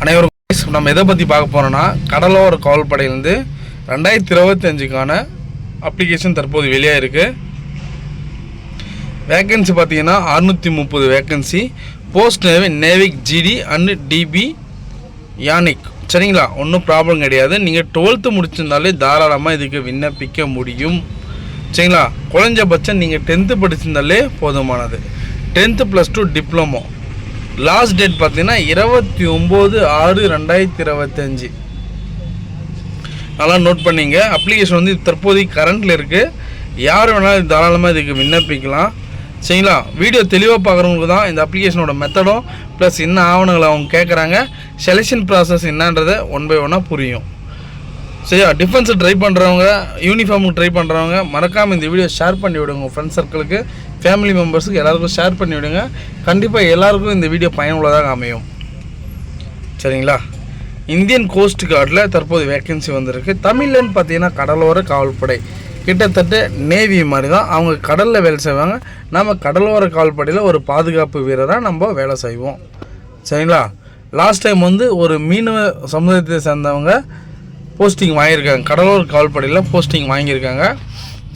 அனைவருக்கும் நம்ம எதை பற்றி பார்க்க போகிறோன்னா கடலோர காவல்படையிலேருந்து 2025க்கான அப்ளிகேஷன் தற்போது வெளியாக இருக்குது. வேக்கன்சி பார்த்தீங்கன்னா 630 vacancy. Post Navik GD and DB யானிக். சரிங்களா, ஒன்றும் ப்ராப்ளம் கிடையாது. நீங்கள் 12th முடிச்சிருந்தாலே தாராளமாக இதுக்கு விண்ணப்பிக்க முடியும். சரிங்களா, குறைஞ்சபட்சம் நீங்கள் 10th படிச்சிருந்தாலே போதுமானது. 10th +2 diploma. லாஸ்ட் டேட் பார்த்தீங்கன்னா 29/6/2025. நல்லா நோட் பண்ணிங்க. அப்ளிகேஷன் வந்து தற்போதைக்கு கரண்ட்டில் இருக்குது. யார் வேணாலும் தாராளமாக இதுக்கு விண்ணப்பிக்கலாம். சரிங்களா, வீடியோ தெளிவாக பார்க்குறவங்களுக்கு தான் இந்த அப்ளிகேஷனோட மெத்தடும் ப்ளஸ் என்ன ஆவணங்களை அவங்க கேட்குறாங்க, செலெக்ஷன் ப்ராசஸ் என்னன்றதை 1 by 1 புரியும். சரியா, டிஃபென்ஸு ட்ரை பண்ணுறவங்க, யூனிஃபார்முக்கு ட்ரை பண்ணுறவங்க மறக்காமல் இந்த வீடியோ ஷேர் பண்ணி விடுங்க. உங்கள் ஃப்ரெண்ட்ஸ் சர்க்கிளுக்கு, ஃபேமிலி மெம்பர்ஸுக்கு எல்லாருக்கும் ஷேர் பண்ணி விடுங்க. கண்டிப்பாக எல்லாருக்கும் இந்த வீடியோ பயனுள்ளதாக அமையும். சரிங்களா, இந்தியன் கோஸ்ட் கார்டில் தற்போது வேக்கன்சி வந்திருக்கு. தமிழ்லன்னு பார்த்தீங்கன்னா கடலோர காவல்படை, கிட்டத்தட்ட நேவி மாதிரி தான். அவங்க கடலில் வேலை செய்வாங்க. நம்ம கடலோர காவல்படையில் ஒரு பாதுகாப்பு வீரராக நம்ம வேலை செய்வோம். சரிங்களா, லாஸ்ட் டைம் வந்து ஒரு மீனவ சமுதாயத்தை சேர்ந்தவங்க போஸ்டிங் வாங்கியிருக்காங்க. கடலோர காவல்படையில் போஸ்டிங் வாங்கியிருக்காங்க.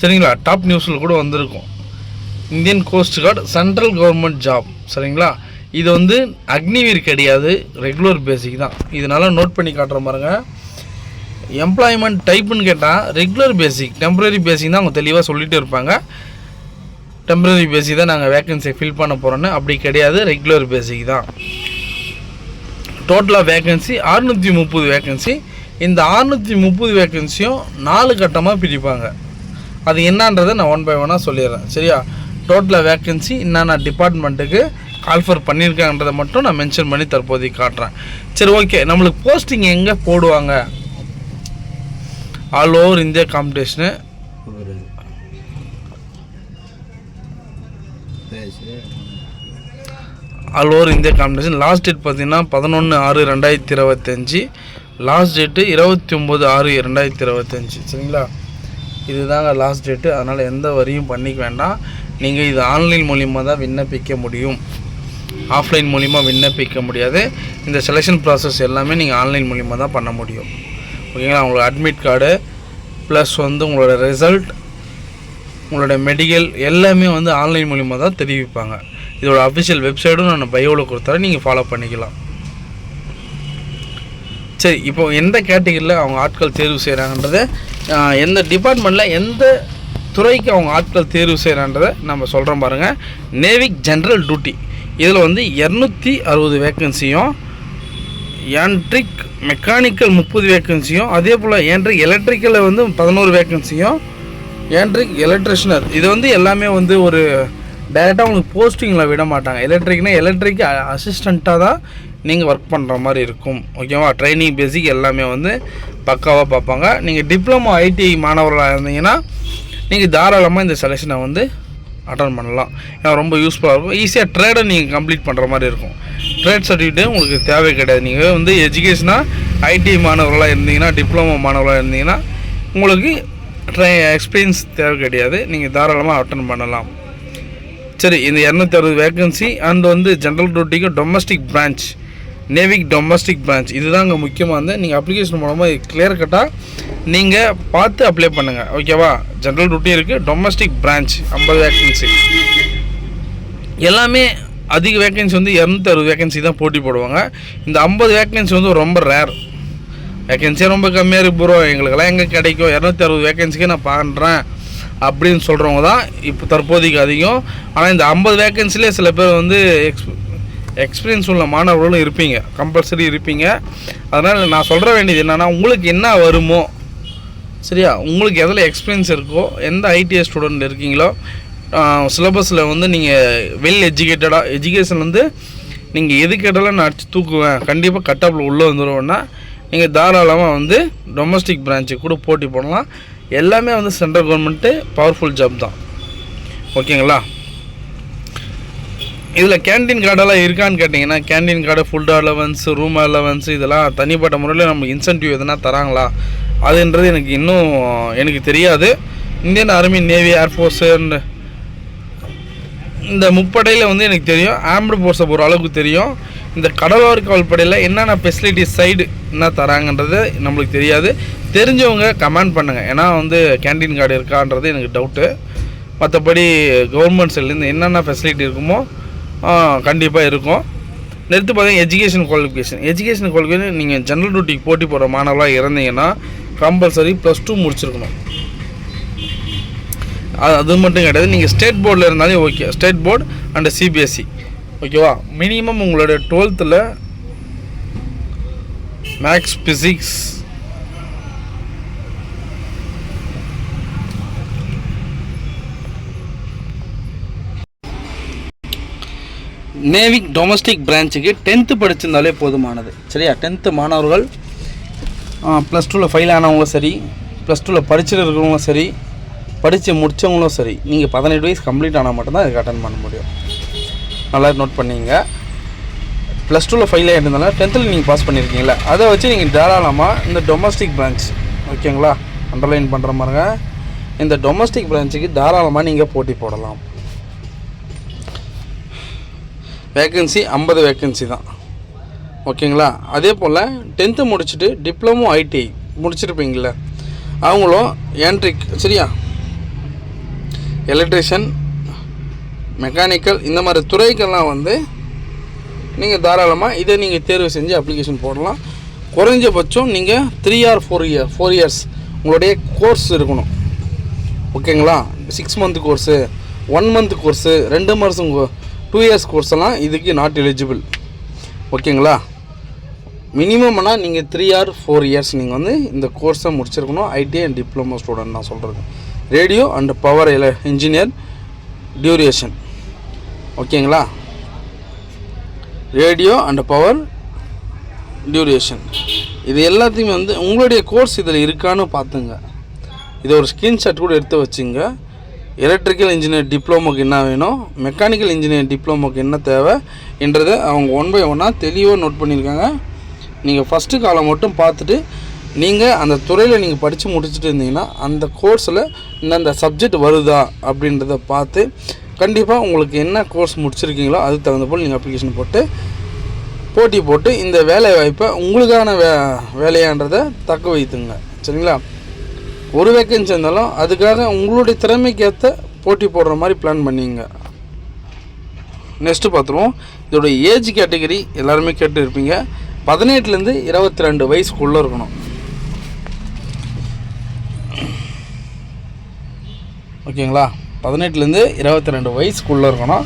சரிங்களா, டாப் நியூஸில் கூட வந்திருக்கும். Indian cost card central government job. சரிங்களா, இது வந்து அக்னிவீர் கிடையாது, ரெகுலர் பேசிக் தான். இதனால் நோட் பண்ணி காட்டுற பாருங்க. எம்ப்ளாய்மெண்ட் டைப்புன்னு கேட்டால் ரெகுலர் பேசிக், டெம்பரரி பேசிக் தான் அவங்க தெளிவாக சொல்லிகிட்டே இருப்பாங்க. டெம்பரரி பேசிக் தான் நாங்கள் வேக்கன்சியை ஃபில் பண்ண போகிறோன்னு. அப்படி கிடையாது, ரெகுலர் பேசிக் தான். டோட்டலாக வேக்கன்சி 630 வேக்கன்சி. இந்த 630 வேக்கன்சியும் 4 கட்டமாக பிரிப்பாங்க. அது என்னன்றதை நான் 1 by 1 சொல்லிடுறேன். சரியா, டோட்டலாக வேக்கன்சி என்னென்ன டிபார்ட்மெண்ட்டுக்கு கால்ஃபர் பண்ணியிருக்காங்கன்றதை மட்டும் நான் மென்ஷன் பண்ணி தற்போதைக்கு காட்டுறேன். சரி, ஓகே. நம்மளுக்கு போஸ்டிங் எங்கே போடுவாங்க? All over India competition. All over India competition. Last date பார்த்தீங்கன்னா 11/6/2025. Last date 29/6/2025. சரிங்களா, இதுதாங்க லாஸ்ட் டேட்டு. அதனால் எந்த வரியும் பண்ணிக்க வேண்டாம். நீங்கள் இது ஆன்லைன் மூலிமா தான் விண்ணப்பிக்க முடியும், ஆஃப்லைன் மூலிமா விண்ணப்பிக்க முடியாது. இந்த செலெக்ஷன் ப்ராசஸ் எல்லாமே நீங்கள் ஆன்லைன் மூலிமா தான் பண்ண முடியும். ஓகேங்களா, உங்களோட அட்மிட் கார்டு ப்ளஸ் வந்து உங்களோட ரிசல்ட், உங்களோட மெடிக்கல் எல்லாமே வந்து ஆன்லைன் மூலிமா தான் தெரிவிப்பாங்க. இதோட அஃபிஷியல் வெப்சைட்டும் நான் பயோவில் கொடுத்தாரு, நீங்கள் ஃபாலோ பண்ணிக்கலாம். சரி, இப்போ எந்த கேட்டகரியில் அவங்க ஆட்கள் தேர்வு செய்கிறாங்கன்றதை, எந்த டிபார்ட்மெண்ட்டில் எந்த துறைக்கு அவங்க ஆட்கள் தேர்வு செய்கிறான்றதை நம்ம சொல்கிறோம் பாருங்கள். நேவிக் ஜென்ரல் டியூட்டி இதில் வந்து 260 வேக்கன்சியும், ஏன்ட்ரிக் மெக்கானிக்கல் 30 வேக்கன்சியும், அதே போல் ஏன்ட்ரிக் எலக்ட்ரிக்கலில் வந்து 11 வேக்கன்சியும், ஏன்ட்ரிக் எலக்ட்ரிஷனர் இது வந்து எல்லாமே வந்து ஒரு டைரெக்டாக உங்களுக்கு போஸ்டிங்கில் விட மாட்டாங்க. எலக்ட்ரிக்னா எலக்ட்ரிக் அசிஸ்டண்ட்டாக தான் நீங்கள் ஒர்க் பண்ணுற மாதிரி இருக்கும். ஓகேவா, ட்ரைனிங் பேசிக் எல்லாமே வந்து பக்காவாக பார்ப்பாங்க. நீங்கள் டிப்ளமோ ஐடிஐ மாணவர்களாக இருந்தீங்கன்னா நீங்கள் தாராளமாக இந்த செலெக்ஷனை வந்து அட்டன் பண்ணலாம். ஏன்னா ரொம்ப யூஸ்ஃபுல்லாக இருக்கும். ஈஸியாக ட்ரேடை நீங்கள் கம்ப்ளீட் பண்ணுற மாதிரி இருக்கும். ட்ரேட் சர்டிஃபிகேட்டு உங்களுக்கு தேவை கிடையாது. நீங்கள் வந்து எஜுகேஷனாக ஐடிஐ மாணவர்களாக இருந்தீங்கன்னா, டிப்ளமோ மாணவர்களாக இருந்தீங்கன்னா உங்களுக்கு எக்ஸ்பீரியன்ஸ் தேவை கிடையாது. நீங்கள் தாராளமாக அட்டன் பண்ணலாம். சரி, இந்த 260 வேக்கன்சி அண்ட் வந்து ஜென்ரல் டியூட்டிக்கு domestic branch, Navik domestic branch இதுதாங்க முக்கியமாக வந்து நீங்கள் அப்ளிகேஷன் மூலமாக கிளியர் கட்டாக நீங்கள் பார்த்து அப்ளை பண்ணுங்கள். ஓகேவா, ஜென்ரல் டியூட்டி இருக்குது, டொமஸ்டிக் பிரான்ச் 50 வேக்கன்சி. எல்லாமே அதிக வேக்கன்சி வந்து 260 வேக்கன்சி தான் போட்டி போடுவாங்க. இந்த 50 வேக்கன்சி வந்து ரொம்ப ரேர். வேக்கன்சியாக ரொம்ப கம்மியாக இருக்குது ப்ரோ, எங்களுக்கெல்லாம் எங்கே கிடைக்கும், 260 வேக்கன்சிக்கு நான் பண்ணுறேன் அப்படின்னு சொல்கிறவங்க தான் இப்போ தற்போதைக்கு அதிகம். ஆனால் இந்த 50 வேக்கன்சிலே சில பேர் வந்து எக்ஸ்பீரியன்ஸ் உள்ள மாணவர்களும் இருப்பீங்க, கம்பல்சரி இருப்பீங்க. அதனால் நான் சொல்கிற வேண்டியது என்னென்னா, உங்களுக்கு என்ன வருமோ, சரியா, உங்களுக்கு எதில் எக்ஸ்பீரியன்ஸ் இருக்கோ, எந்த ஐடிஐ ஸ்டூடெண்ட் இருக்கீங்களோ, சிலபஸில் வந்து நீங்கள் வெல் எஜுகேட்டடாக எஜுகேஷன் வந்து நீங்கள் எது கேட்டாலும் நான் அடித்து தூக்குவேன், கண்டிப்பாக கட்டாப்பில் உள்ளே வந்துடுவேன்னா நீங்கள் தாராளமாக வந்து டொமஸ்டிக் பிரான்ச்சுக்கு கூட போட்டி போடலாம். எல்லாமே வந்து சென்ட்ரல் கவர்மெண்ட்டு பவர்ஃபுல் ஜாப் தான். ஓகேங்களா, இதில் கேன்டீன் கார்டெல்லாம் இருக்கான்னு கேட்டிங்கன்னா, canteen card, food allowance, room allowance இதெல்லாம் தனிப்பட்ட முறையில் நமக்கு இன்சென்டிவ் எதுனா தராங்களா அதுன்றது எனக்கு தெரியாது. Indian army, navy, air force and இந்த முப்படையில் வந்து எனக்கு தெரியும். ஆர்ம்டு ஃபோர்ஸை ஒரு அளவுக்கு தெரியும். இந்த கடலோர காவல்படையில் என்னென்ன ஃபெசிலிட்டிஸ் சைடு என்ன தராங்கன்றது நம்மளுக்கு தெரியாது. தெரிஞ்சவங்க கமெண்ட் பண்ணுங்கள். ஏன்னா வந்து கேன்டீன் கார்டு இருக்கான்றது எனக்கு டவுட்டு. மற்றபடி கவர்மெண்ட் சைட்லேருந்து என்னென்ன ஃபெசிலிட்டி இருக்குமோ கண்டிப்பாக இருக்கும். நெடுத்து பார்த்தீங்கன்னா எஜுகேஷன் குவாலிஃபிகேஷன் நீங்கள் ஜென்ரல் டியூட்டிக்கு போட்டி போடுற மாணவர்களாக இருந்தீங்கன்னா கம்பல்சரி +2 முடிச்சிருக்கணும். அது மட்டும் கிடையாது, நீங்கள் ஸ்டேட் போர்டில் இருந்தாலே okay. State board and CBSE ஓகேவா. மினிமம் உங்களோட 12th maths physics navy domestic பிரான்ச்சுக்கு 10th படிச்சிருந்தாலே போதுமானது. சரியா, 10th மாணவர்கள் +2 ஃபெயில் ஆனவங்களும் சரி, +2 படிச்சுட்டு இருக்கிறவங்களும் சரி, படித்து முடித்தவங்களும் சரி, நீங்கள் 18 வயசு கம்ப்ளீட் ஆனால் மட்டும்தான் இதுக்கு அட்டன் பண்ண முடியும். நல்லா நோட் பண்ணிங்க. +2 ஃபெயில் ஆகிருந்தாலும் 10th நீங்கள் பாஸ் பண்ணியிருக்கீங்களா, அதை வச்சு நீங்கள் தாராளமாக இந்த டொமஸ்டிக் பிரான்ச் ஓகேங்களா, அண்டர்லைன் பண்ணுற மாதிரிங்க, இந்த டொமஸ்டிக் பிரான்ச்சுக்கு தாராளமாக நீங்கள் போட்டி போடலாம். வேக்கன்சி 50 வேக்கன்சி தான் ஓகேங்களா. அதே போல் 10th முடிச்சுட்டு டிப்ளமோ ITI முடிச்சிருப்பீங்கள, அவங்களும் ஏன்ட்ரிக் சரியா, எலக்ட்ரிஷியன், மெக்கானிக்கல் இந்த மாதிரி துறைக்கெல்லாம் வந்து நீங்கள் தாராளமாக இதை நீங்கள் தேர்வு செஞ்சு அப்ளிகேஷன் போடலாம். குறைஞ்சபட்சம் நீங்கள் 3 or 4 இயர்ஸ் உங்களுடைய கோர்ஸ் இருக்கணும் ஓகேங்களா. 6 month கோர்ஸு, 1 month கோர்ஸு, 2 மாதம் 2 years கோர்ஸெல்லாம் இதுக்கு நாட் எலிஜிபிள் ஓகேங்களா. மினிமம்னா நீங்கள் 3 or 4 இயர்ஸ் நீங்கள் வந்து இந்த கோர்ஸை முடிச்சிருக்கணும். ITI அண்ட் டிப்ளமோ ஸ்டூடெண்ட் நான் சொல்கிறது. Radio and power engineer duration ஓகேங்களா. ரேடியோ அண்ட் பவர் டியூரேஷன் இது எல்லாத்தையுமே வந்து உங்களுடைய கோர்ஸ் இதில் இருக்கான்னு பார்த்துங்க. இதை ஒரு ஸ்க்ரீன்ஷாட் கூட எடுத்து வச்சுங்க. எலக்ட்ரிக்கல் இன்ஜினியர் டிப்ளமோக்கு என்ன வேணும், மெக்கானிக்கல் இன்ஜினியர் டிப்ளமோக்கு என்ன தேவை என்றதை அவங்க 1 by 1 தெளிவாக நோட் பண்ணியிருக்காங்க. நீங்கள் ஃபஸ்ட்டு காலம் மட்டும் பார்த்துட்டு நீங்கள் அந்த துறையில் நீங்கள் படித்து முடிச்சுட்டு இருந்தீங்கன்னா அந்த கோர்ஸில் இந்தந்த சப்ஜெக்ட் வருதா அப்படின்றத பார்த்து கண்டிப்பாக உங்களுக்கு என்ன கோர்ஸ் முடிச்சிருக்கீங்களோ அதுக்கு தகுந்த போல் நீங்கள் அப்ளிகேஷன் போட்டு போட்டி போட்டு இந்த வேலை வாய்ப்பை உங்களுக்கான வேலையான்றதை தக்க வைத்துங்க சரிங்களா. ஒரு வேக்கன்சி இருந்தாலும் அதுக்காக உங்களுடைய திறமைக்கேற்ற போட்டி போடுற மாதிரி பிளான் பண்ணிங்க. நெக்ஸ்ட்டு பார்த்துருவோம். இதோட ஏஜ் கேட்டகரி எல்லாருமே கேட்டு இருப்பீங்க. 18லேருந்து 22 வயசுக்குள்ளே இருக்கணும் ஓகேங்களா. 18லேருந்து 22 வயசுக்குள்ளே இருக்கணும்.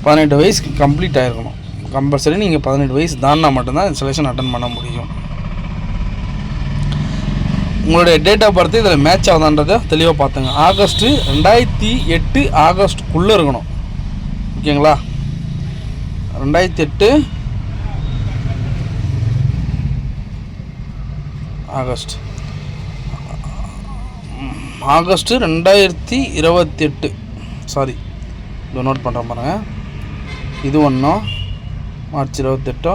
18 வயசுக்கு கம்ப்ளீட் ஆகிருக்கணும். கம்பல்சரி நீங்கள் 18 வயசு தாண்டினா மட்டும்தான் செலெக்ஷன் அட்டன் பண்ண முடியும். உங்களுடைய டேட் ஆஃப் பர்த் இதில் மேட்ச் ஆகுதான்றதை தெளிவாக பார்த்துங்க. ஆகஸ்ட்டு 2008 ஆகஸ்ட்டுக்குள்ளே இருக்கணும் ஓகேங்களா. 2008 ஆகஸ்ட்டு 2028 சாரி இதை நோட் பண்ணுற பாருங்க. இது ஒன்றும் மார்ச் 28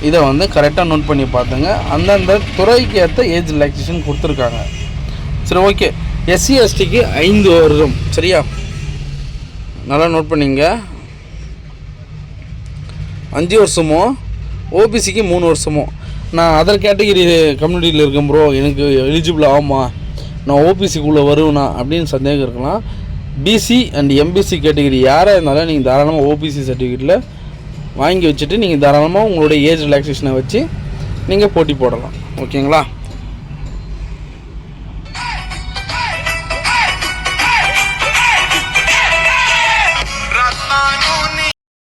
இதை வந்து கரெக்டாக நோட் பண்ணி பார்த்துங்க. அந்தந்த துறைக்கு ஏற்ற ஏஜ் ரிலாக்ஸேஷன் கொடுத்துருக்காங்க. சரி ஓகே. SC STக்கு 5 வருடம் சரியா, நல்லா நோட் பண்ணிங்க. 5 வருஷமோ, OBCக்கு 3 வருஷமோ. நான் அதர் கேட்டகிரி கம்யூனிட்டியில் இருக்கேன் ப்ரோ, எனக்கு எலிஜிபிள் ஆகுமா, நான் OBCக்குள்ளே வருவேனா அப்படின்னு சந்தேகம் இருக்கலாம். BC அண்ட் MBC கேட்டகிரி யாராக இருந்தாலும் நீங்கள் தாராளமாக OBC சர்டிஃபிகேட்டில் வாங்கி வச்சுட்டு நீங்கள் தாராளமாக உங்களுடைய ஏஜ் ரிலாக்ஸேஷனை வச்சு நீங்கள் போட்டி போடலாம் ஓகேங்களா.